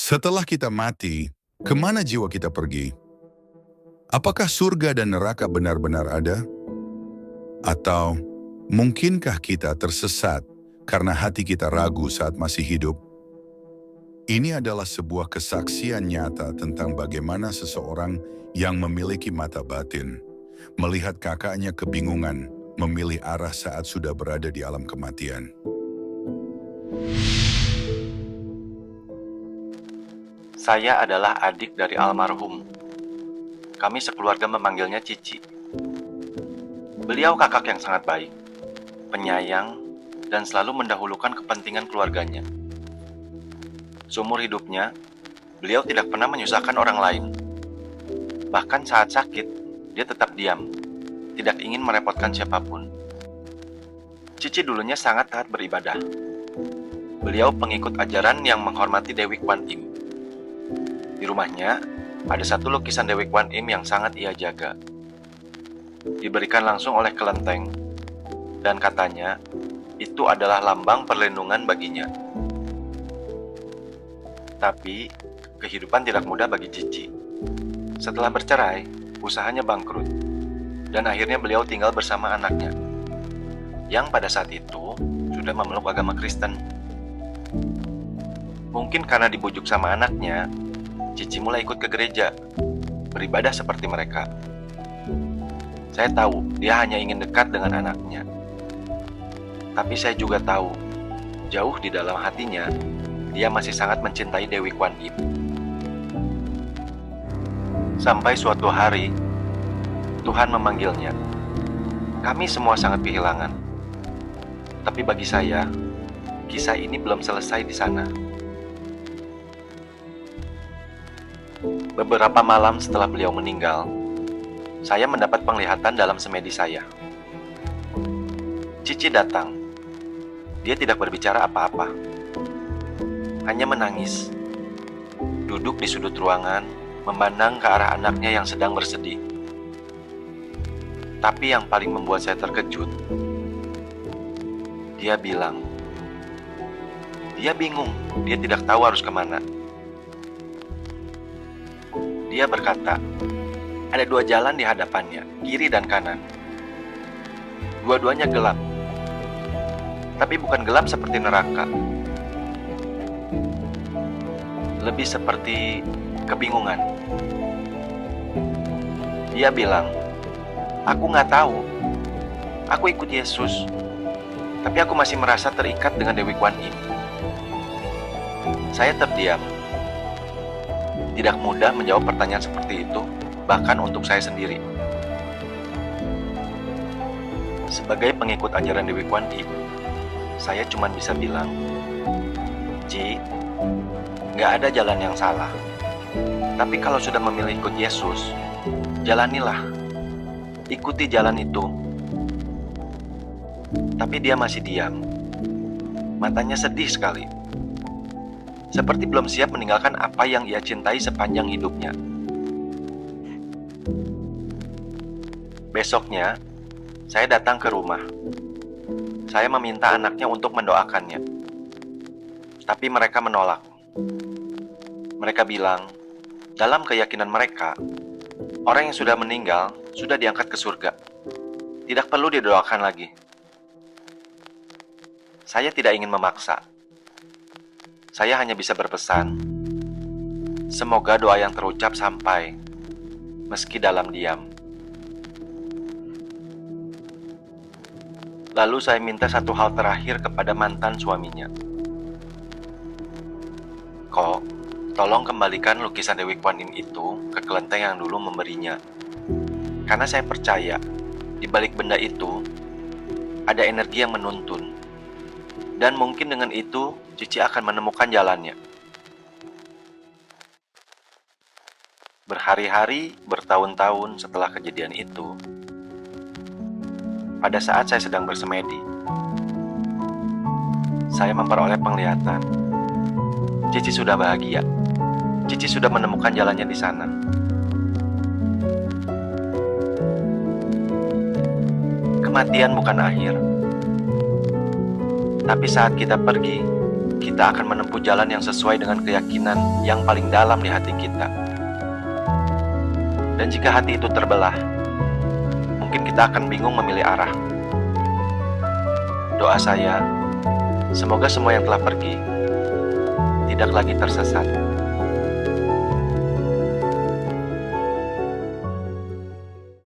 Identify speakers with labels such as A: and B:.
A: Setelah kita mati, kemana jiwa kita pergi? Apakah surga dan neraka benar-benar ada? Atau mungkinkah kita tersesat karena hati kita ragu saat masih hidup? Ini adalah sebuah kesaksian nyata tentang bagaimana seseorang yang memiliki mata batin melihat kakaknya kebingungan memilih arah saat sudah berada di alam kematian.
B: Saya adalah adik dari almarhum. Kami sekeluarga memanggilnya Cici. Beliau kakak yang sangat baik, penyayang, dan selalu mendahulukan kepentingan keluarganya. Seumur hidupnya, beliau tidak pernah menyusahkan orang lain. Bahkan saat sakit, dia tetap diam, tidak ingin merepotkan siapapun. Cici dulunya sangat taat beribadah. Beliau pengikut ajaran yang menghormati Dewi Kwan Im. Di rumahnya, ada satu lukisan Dewi Kwan Im yang sangat ia jaga. Diberikan langsung oleh kelenteng, dan katanya, itu adalah lambang perlindungan baginya. Tapi, kehidupan tidak mudah bagi Cici. Setelah bercerai, usahanya bangkrut, dan akhirnya beliau tinggal bersama anaknya, yang pada saat itu sudah memeluk agama Kristen. Mungkin karena dibujuk sama anaknya, Cici mulai ikut ke gereja, beribadah seperti mereka. Saya tahu dia hanya ingin dekat dengan anaknya. Tapi saya juga tahu, jauh di dalam hatinya, dia masih sangat mencintai Dewi Kwan Im. Sampai suatu hari, Tuhan memanggilnya. Kami semua sangat kehilangan. Tapi bagi saya, kisah ini belum selesai di sana. Beberapa malam setelah beliau meninggal, saya mendapat penglihatan dalam semedi saya. Cici datang. Dia tidak berbicara apa-apa, hanya menangis. Duduk di sudut ruangan, memandang ke arah anaknya yang sedang bersedih. Tapi yang paling membuat saya terkejut, dia bilang, dia bingung, dia tidak tahu harus kemana. Dia berkata, ada dua jalan di hadapannya, kiri dan kanan. Dua-duanya gelap, tapi bukan gelap seperti neraka. Lebih seperti kebingungan. Dia bilang, aku nggak tahu. Aku ikut Yesus, tapi aku masih merasa terikat dengan Dewi Kwan Im. Saya terdiam. Tidak mudah menjawab pertanyaan seperti itu, bahkan untuk saya sendiri. Sebagai pengikut ajaran Dewi Kwan Im, saya cuma bisa bilang, Ci, nggak ada jalan yang salah. Tapi kalau sudah memilih ikut Yesus, jalanilah. Ikuti jalan itu. Tapi dia masih diam. Matanya sedih sekali. Seperti belum siap meninggalkan apa yang ia cintai sepanjang hidupnya. Besoknya, saya datang ke rumah. Saya meminta anaknya untuk mendoakannya. Tapi mereka menolak. Mereka bilang, dalam keyakinan mereka, orang yang sudah meninggal sudah diangkat ke surga. Tidak perlu didoakan lagi. Saya tidak ingin memaksa. Saya hanya bisa berpesan, semoga doa yang terucap sampai, meski dalam diam. Lalu saya minta satu hal terakhir kepada mantan suaminya. Kok, tolong kembalikan lukisan Dewi Kwan Im itu ke kelenteng yang dulu memberinya. Karena saya percaya, di balik benda itu, ada energi yang menuntun. Dan mungkin dengan itu, Cici akan menemukan jalannya. Berhari-hari, bertahun-tahun setelah kejadian itu, pada saat saya sedang bersemedi, saya memperoleh penglihatan. Cici sudah bahagia. Cici sudah menemukan jalannya di sana. Kematian bukan akhir. Tapi saat kita pergi, kita akan menempuh jalan yang sesuai dengan keyakinan yang paling dalam di hati kita. Dan jika hati itu terbelah, mungkin kita akan bingung memilih arah. Doa saya, semoga semua yang telah pergi tidak lagi tersesat.